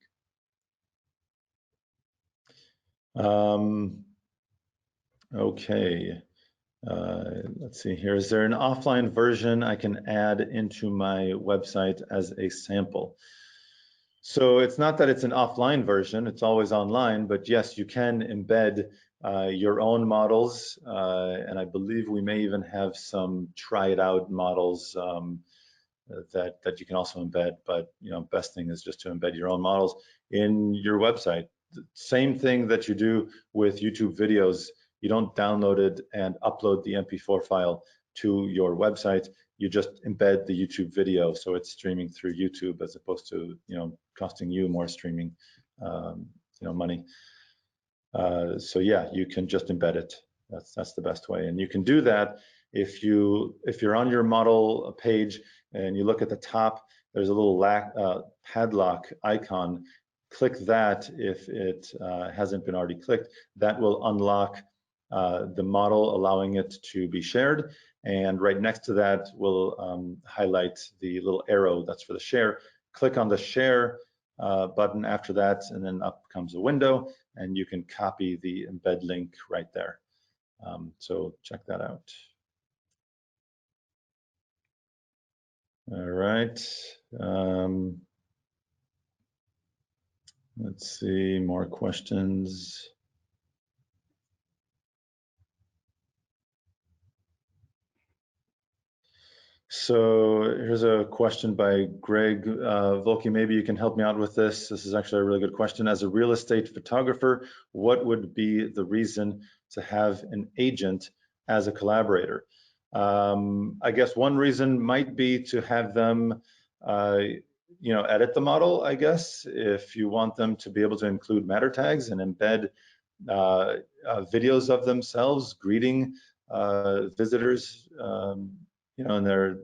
Okay. Let's see here. Is there an offline version I can add into my website as a sample? So it's not that it's an offline version, it's always online, but yes, you can embed your own models, and I believe we may even have some try it out models that you can also embed, but best thing is just to embed your own models in your website. Same thing that you do with YouTube videos. You don't download it and upload the MP4 file to your website. You just embed the YouTube video, so it's streaming through YouTube as opposed to costing you more streaming money. So yeah, you can just embed it. That's the best way, and you can do that if you're on your model page and you look at the top. There's a little padlock icon. Click that if it hasn't been already clicked. That will unlock the model, allowing it to be shared. And right next to that will highlight the little arrow that's for the share. Click on the share button after that, and then up comes a window, and you can copy the embed link right there. So check that out. All right. Let's see, more questions. So here's a question by Greg. Volkie, maybe you can help me out with this. This is actually a really good question. As a real estate photographer, what would be the reason to have an agent as a collaborator? I guess one reason might be to have them edit the model, I guess, if you want them to be able to include matter tags and embed videos of themselves greeting visitors, and their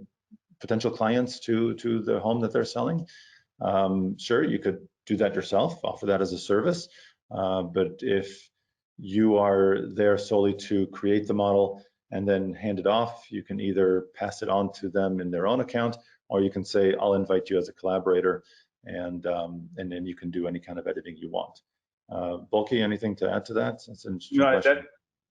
potential clients to the home that they're selling. Sure, you could do that yourself, offer that as a service, but if you are there solely to create the model and then hand it off, you can either pass it on to them in their own account, or you can say, I'll invite you as a collaborator, and then you can do any kind of editing you want. Volkie, anything to add to that? That's an interesting question.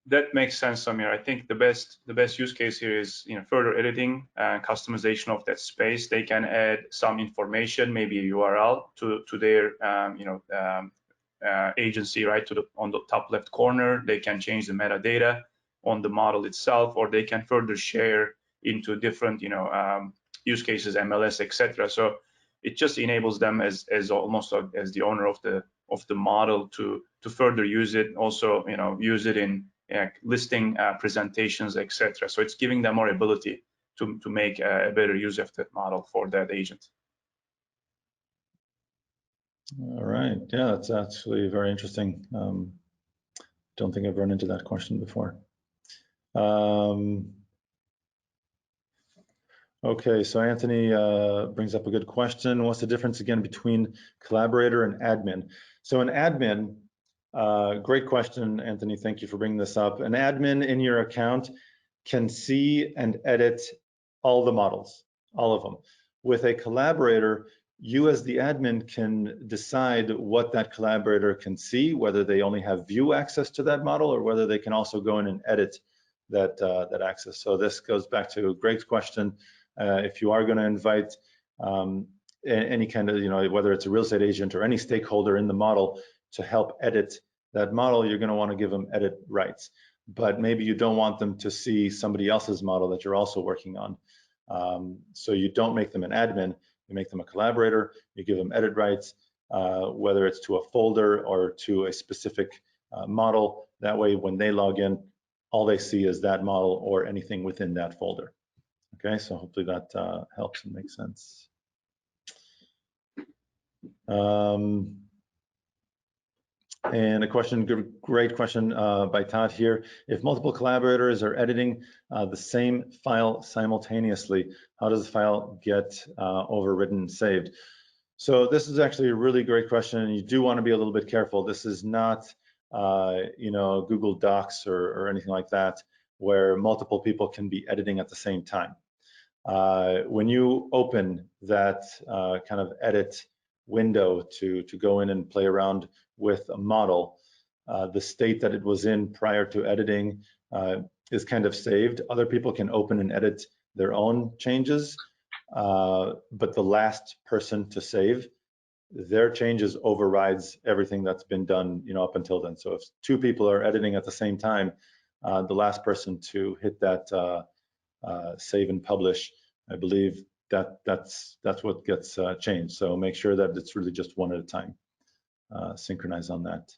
That makes sense, Amir. I think the best use case here is further editing and customization of that space. They can add some information, maybe a URL to their agency, right? On the top left corner. They can change the metadata on the model itself, or they can further share into different use cases, MLS, etc. So it just enables them as almost as the owner of the model to further use it, also use it in listing presentations, etc. So it's giving them more ability to make a better use of that model for that agent. All right, yeah, that's actually very interesting. Don't think I've run into that question before. Okay, so Anthony brings up a good question. What's the difference again between collaborator and admin? So an admin, great question, Anthony, thank you for bringing this up. An admin in your account can see and edit all the models, all of them. With a collaborator, you as the admin can decide what that collaborator can see, whether they only have view access to that model or whether they can also go in and edit that access. So this goes back to Greg's question. If you are going to invite any kind of, whether it's a real estate agent or any stakeholder in the model to help edit that model, you're going to want to give them edit rights. But maybe you don't want them to see somebody else's model that you're also working on. So you don't make them an admin, you make them a collaborator, you give them edit rights, whether it's to a folder or to a specific model. That way, when they log in, all they see is that model or anything within that folder. Okay, so hopefully that helps and makes sense. And a question, great question by Todd here. If multiple collaborators are editing the same file simultaneously, how does the file get overwritten and saved? So this is actually a really great question, and you do want to be a little bit careful. This is not, Google Docs or anything like that, where multiple people can be editing at the same time. When you open that kind of edit window to go in and play around with a model, the state that it was in prior to editing is kind of saved. Other people can open and edit their own changes, but the last person to save their changes overrides everything that's been done, up until then. So if two people are editing at the same time, the last person to hit that save and publish, I believe that's what gets changed. So make sure that it's really just one at a time. Synchronize on that.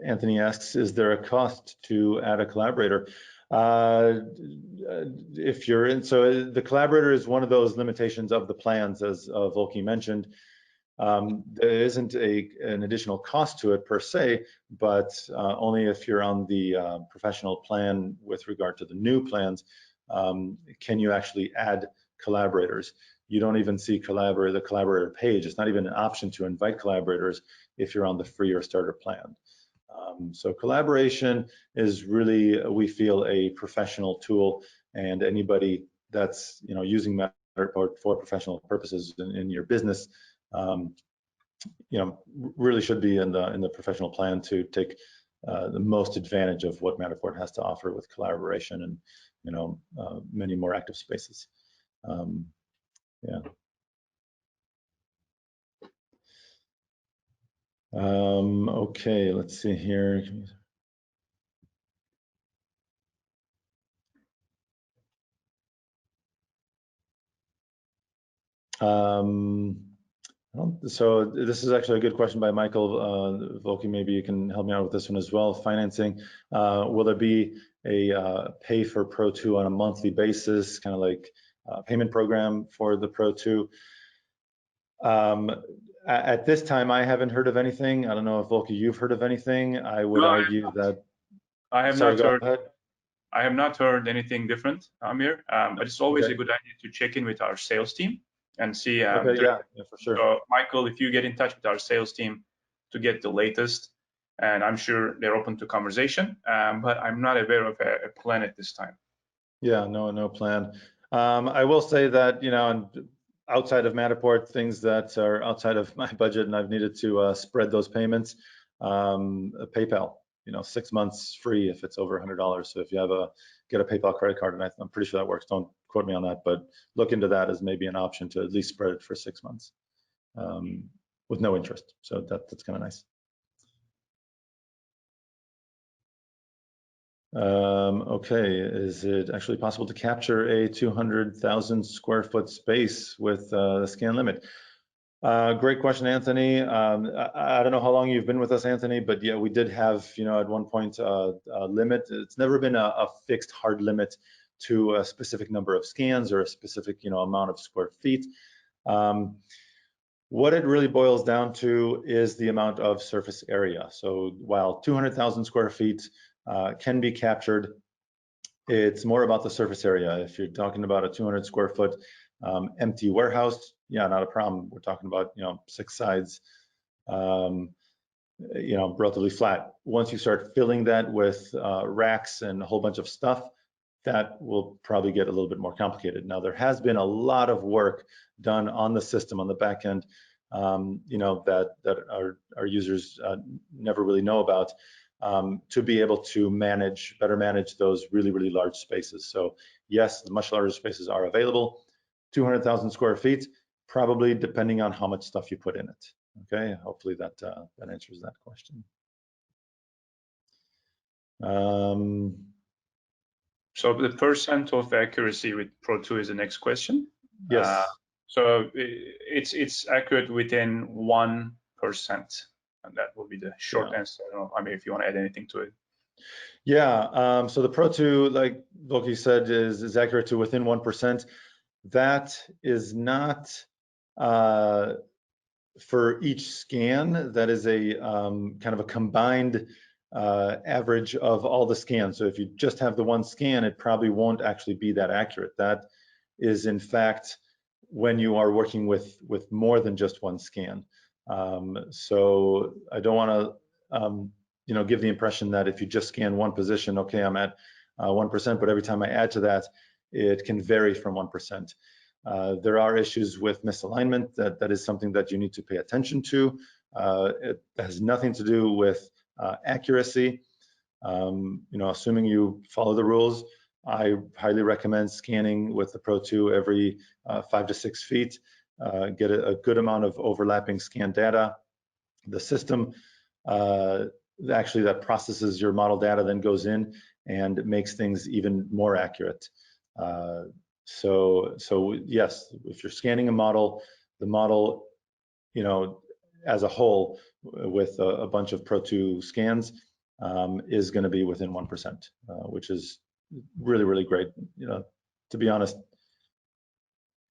Anthony asks, is there a cost to add a collaborator? If you're in, so the collaborator is one of those limitations of the plans, as Volkie mentioned. There isn't an additional cost to it per se, but only if you're on the professional plan with regard to the new plans, can you actually add collaborators. You don't even see the collaborator page. It's not even an option to invite collaborators if you're on the free or starter plan. So collaboration is really, we feel, a professional tool, and anybody that's using Matterport for professional purposes in your business, really should be in the professional plan to take the most advantage of what Matterport has to offer with collaboration and many more active spaces. Yeah. Okay, let's see here. So this is actually a good question by Michael. Volkie, maybe you can help me out with this one as well. Financing, will there be a pay for Pro 2 on a monthly basis, kind of like a payment program for the Pro 2? At this time, I haven't heard of anything. I don't know if Volkie, you've heard of anything. I would argue that. I have Sorry, not heard. ahead. I have not heard anything different, Amir. But it's always a good idea to check in with our sales team and see. Okay, yeah, for sure. So, Michael, if you get in touch with our sales team to get the latest, and I'm sure they're open to conversation, but I'm not aware of a plan at this time. Yeah, no plan. I will say that, outside of Matterport, things that are outside of my budget, and I've needed to spread those payments, PayPal, 6 months free if it's over $100. So if you get a PayPal credit card, and I'm pretty sure that works, don't quote me on that, but look into that as maybe an option to at least spread it for 6 months with no interest. So that's kind of nice. Okay, is it actually possible to capture a 200,000 square foot space with the scan limit? Great question, Anthony. I don't know how long you've been with us, Anthony, but yeah, we did have, at one point a limit. It's never been a fixed hard limit to a specific number of scans or a specific, amount of square feet. What it really boils down to is the amount of surface area. So while 200,000 square feet can be captured, it's more about the surface area. If you're talking about a 200 square foot empty warehouse, yeah, not a problem. We're talking about 6 sides, relatively flat. Once you start filling that with racks and a whole bunch of stuff, that will probably get a little bit more complicated. Now, there has been a lot of work done on the system, on the back end, that our users never really know about, to be able to better manage those really, really large spaces. So yes, the much larger spaces are available. 200,000 square feet, probably depending on how much stuff you put in it. Okay, hopefully that answers that question. So the percent of accuracy with Pro 2 is the next question. Yes. So it's accurate within 1%, and that will be the short answer. I don't know, Amir, if you want to add anything to it. Yeah. So the Pro 2, like Volkie said, is accurate to within 1%. That is not for each scan. That is a kind of a combined average of all the scans. So if you just have the one scan, it probably won't actually be that accurate. That is, in fact, when you are working with more than just one scan. So I don't want to give the impression that if you just scan one position, okay, I'm at 1%, but every time I add to that, it can vary from 1%. There are issues with misalignment. That is something that you need to pay attention to. It has nothing to do with accuracy. Assuming you follow the rules, I highly recommend scanning with the Pro 2 every 5 to 6 feet. Get a good amount of overlapping scan data. The system actually that processes your model data then goes in and makes things even more accurate. So yes, if you're scanning a model, the model, you know, as a whole with a bunch of Pro 2 scans is going to be within 1%, which is really, really great. You know, to be honest,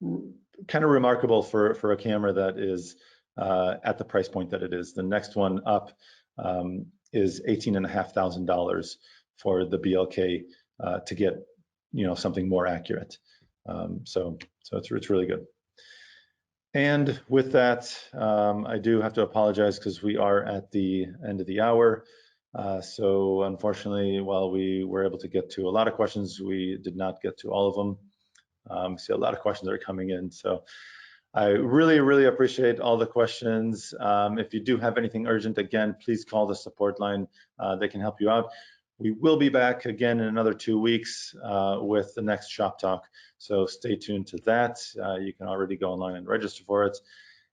kind of remarkable for a camera that is at the price point that it is. The next one up is $18,500 for the BLK to get, you know, something more accurate. So it's really good. And with that, I do have to apologize because we are at the end of the hour. So unfortunately, while we were able to get to a lot of questions, we did not get to all of them. See a lot of questions are coming in. So I really, really appreciate all the questions. If you do have anything urgent, again, please call the support line. They can help you out. We will be back again in another 2 weeks with the next Shop Talk. So stay tuned to that. You can already go online and register for it.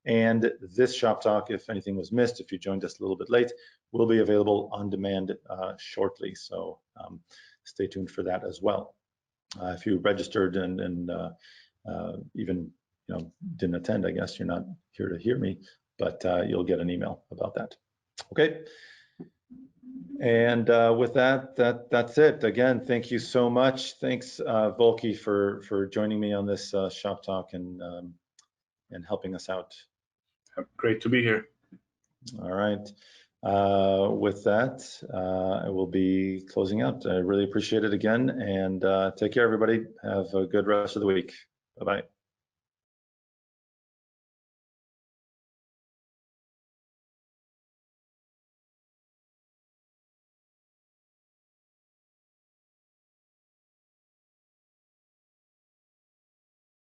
And this Shop Talk, if anything was missed, if you joined us a little bit late, will be available on demand shortly. So stay tuned for that as well. If you registered and even didn't attend, I guess you're not here to hear me, but you'll get an email about that. Okay. And with that's it. Again, thank you so much. Thanks, Volkie, for joining me on this Shop Talk and helping us out. Great to be here. All right. With that, I will be closing out. I really appreciate it again, and take care, everybody. Have a good rest of the week. Bye-bye.